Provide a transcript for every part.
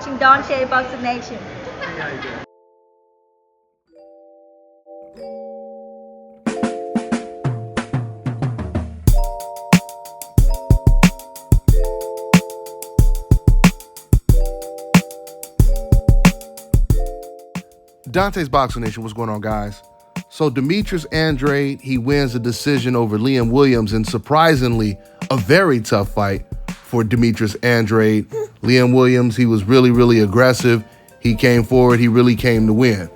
watching Dontaesboxingnation. Dontaesboxingnation, what's going on, guys? So Demetrius Andrade, he wins a decision over Liam Williams, and surprisingly, a very tough fight for Demetrius Andrade. Liam Williams, he was really aggressive. He came forward. He really came to win.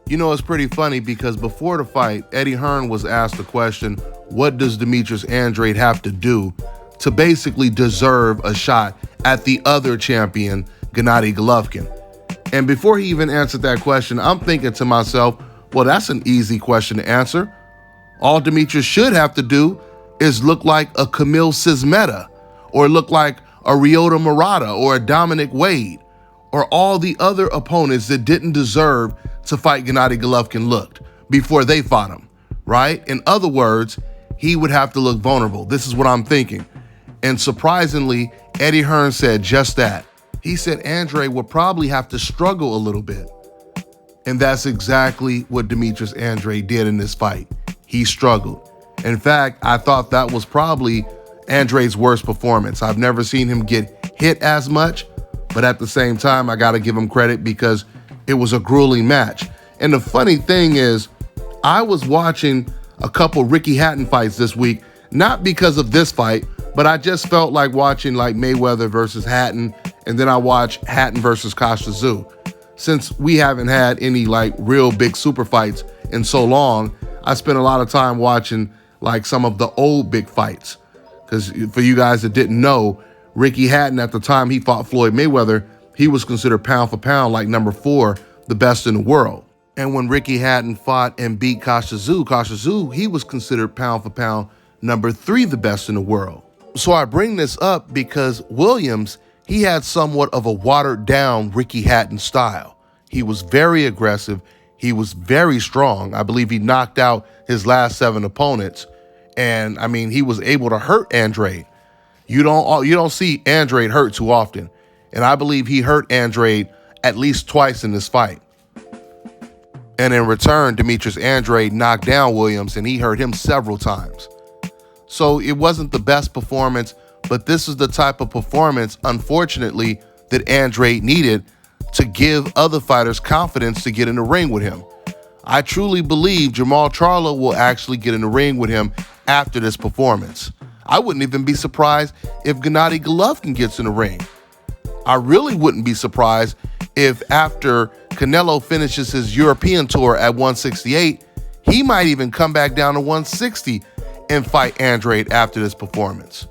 You know, it's pretty funny because before the fight, Eddie Hearn was asked the question, what does Demetrius Andrade have to do to basically deserve a shot at the other champion, Gennady Golovkin? And before he even answered that question, I'm thinking to myself, well, that's an easy question to answer. All Demetrius should have to do is look like a Kamil Sismeta, or look like a Ryota Murata, or a Dominic Wade, or all the other opponents that didn't deserve to fight Gennady Golovkin looked before they fought him, right? In other words, he would have to look vulnerable. This is what I'm thinking. And surprisingly, Eddie Hearn said just that. He said Andrade would probably have to struggle a little bit. And that's exactly what Demetrius Andrade did in this fight. He struggled. In fact, I thought that was probably Andrade's worst performance. I've never seen him get hit as much, but at the same time, I got to give him credit because it was a grueling match. And the funny thing is, I was watching a couple Ricky Hatton fights this week, not because of this fight, but I just felt like watching like Mayweather versus Hatton, and then I watched Hatton versus Costa Tszyu. Since we haven't had any like real big super fights in so long, I spent a lot of time watching like some of the old big fights. Because for you guys that didn't know, Ricky Hatton, at the time he fought Floyd Mayweather, he was considered pound for pound like number 4, the best in the world. And when Ricky Hatton fought and beat Costa Tszyu, he was considered pound for pound number 3, the best in the world. So I bring this up because Williams, he had somewhat of a watered down Ricky Hatton style. He was very aggressive. He was very strong. I believe he knocked out his last 7 opponents. And I mean, he was able to hurt Andrade. You don't see Andrade hurt too often. And I believe he hurt Andrade at least twice in this fight. And in return, Demetrius Andrade knocked down Williams and he hurt him several times. So it wasn't the best performance, but this is the type of performance, unfortunately, that Andrade needed to give other fighters confidence to get in the ring with him. I truly believe Jermall Charlo will actually get in the ring with him after this performance. I wouldn't even be surprised if Gennady Golovkin gets in the ring. I really wouldn't be surprised if after Canelo finishes his European tour at 168, he might even come back down to 160 and fight Andrade after this performance.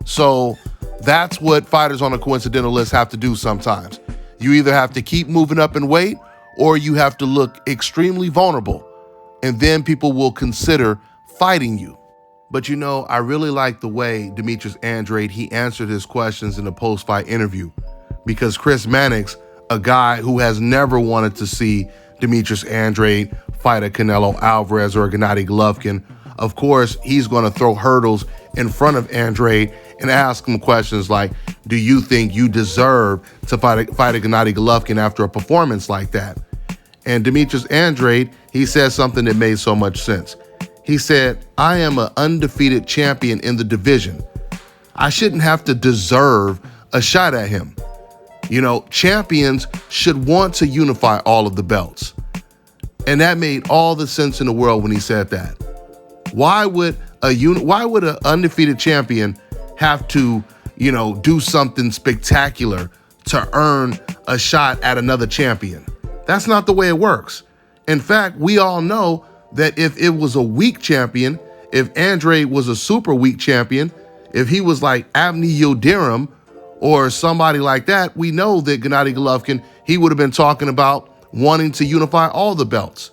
So that's what fighters on a coincidental list have to do sometimes. You either have to keep moving up in weight or you have to look extremely vulnerable, and then people will consider fighting you. But you know, I really like the way Demetrius Andrade, he answered his questions in the post-fight interview, because Chris Mannix, a guy who has never wanted to see Demetrius Andrade fight a Canelo Alvarez or a Gennady Golovkin, of course, he's going to throw hurdles in front of Andrade and ask him questions like, do you think you deserve to fight a Gennady Golovkin after a performance like that? And Demetrius Andrade, he said something that made so much sense. He said, I am an undefeated champion in the division. I shouldn't have to deserve a shot at him. You know, champions should want to unify all of the belts. And that made all the sense in the world when he said that. Why would an undefeated champion have to, you know, do something spectacular to earn a shot at another champion? That's not the way it works. In fact, we all know that if it was a weak champion, if Andrade was a super weak champion, if he was like Avni Yildirim or somebody like that, we know that Gennady Golovkin, he would have been talking about wanting to unify all the belts.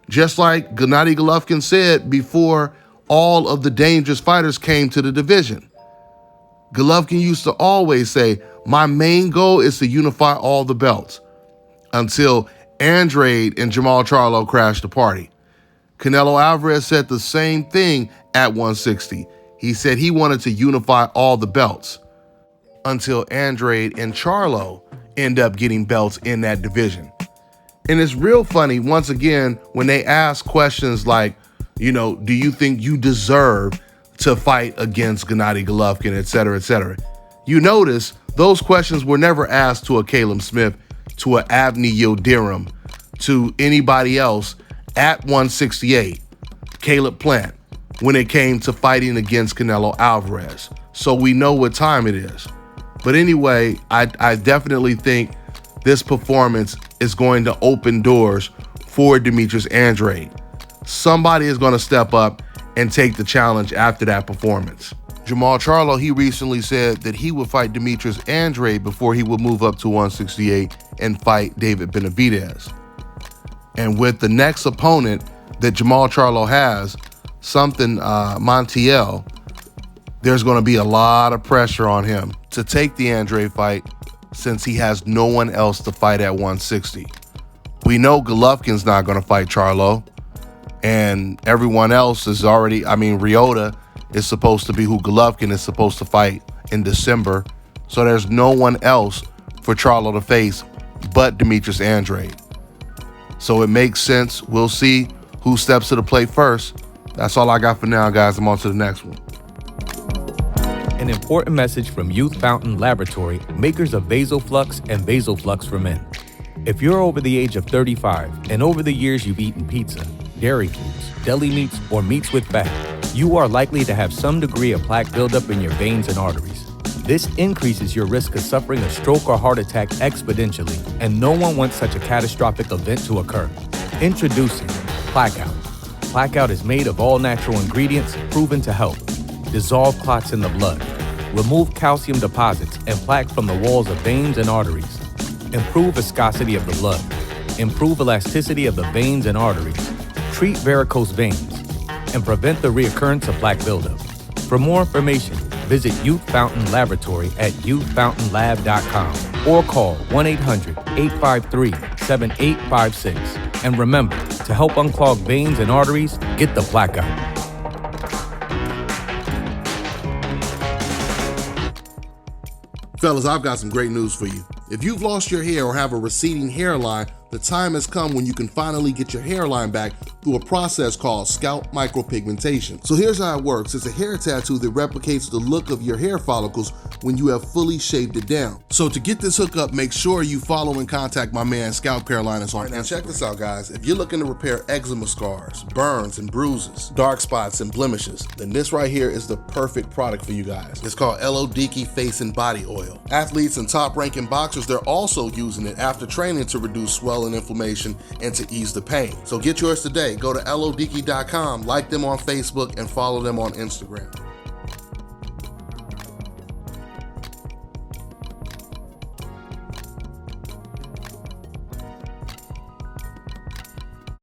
Just like Gennady Golovkin said before all of the dangerous fighters came to the division. Golovkin used to always say, my main goal is to unify all the belts, until Andrade and Jermall Charlo crashed the party. Canelo Alvarez said the same thing at 160. He said he wanted to unify all the belts, until Andrade and Charlo end up getting belts in that division. And it's real funny, once again, when they ask questions like, do you think you deserve to fight against Gennady Golovkin, et cetera, et cetera. You notice those questions were never asked to a Caleb Smith, to a Avni Yildirim, to anybody else at 168, Caleb Plant, when it came to fighting against Canelo Alvarez. So we know what time it is. But anyway, I definitely think this performance is going to open doors for Demetrius Andrade. Somebody is going to step up and take the challenge after that performance. Jermall Charlo, he recently said that he would fight Demetrius Andrade before he would move up to 168 and fight David Benavidez. And with the next opponent that Jermall Charlo has, Montiel, there's going to be a lot of pressure on him to take the Andrade fight since he has no one else to fight at 160. We know Golovkin's not going to fight Charlo, and everyone else is already, Ryota is supposed to be who Golovkin is supposed to fight in December. So there's no one else for Charlo to face but Demetrius Andrade. So it makes sense. We'll see who steps to the plate first. That's all I got for now, guys. I'm on to the next one. An important message from Youth Fountain Laboratory, makers of VasoFlux and VasoFlux for Men. If you're over the age of 35 and over the years you've eaten pizza, dairy foods, deli meats, or meats with fat, you are likely to have some degree of plaque buildup in your veins and arteries. This increases your risk of suffering a stroke or heart attack exponentially, and no one wants such a catastrophic event to occur. Introducing Blackout. Blackout is made of all natural ingredients proven to help dissolve clots in the blood, remove calcium deposits and plaque from the walls of veins and arteries, improve viscosity of the blood, improve elasticity of the veins and arteries, treat varicose veins, and prevent the reoccurrence of plaque buildup. For more information, visit Youth Fountain Laboratory at youthfountainlab.com or call 1-800-853-7856. And remember, to help unclog veins and arteries, get the Blackout. Fellas, I've got some great news for you. If you've lost your hair or have a receding hairline, the time has come when you can finally get your hairline back through a process called scalp micropigmentation. So here's how it works. It's a hair tattoo that replicates the look of your hair follicles when you have fully shaved it down. So to get this hookup, make sure you follow and contact my man ScalpCarolinas on Instagram. Now check this out, guys. If you're looking to repair eczema scars, burns and bruises, dark spots and blemishes, then this right here is the perfect product for you guys. It's called Elodiki Face and Body Oil. Athletes and top-ranking boxers, they're also using it after training to reduce swelling, inflammation, and to ease the pain. So get yours today. Go to elodiki.com, like them on Facebook, and follow them on Instagram.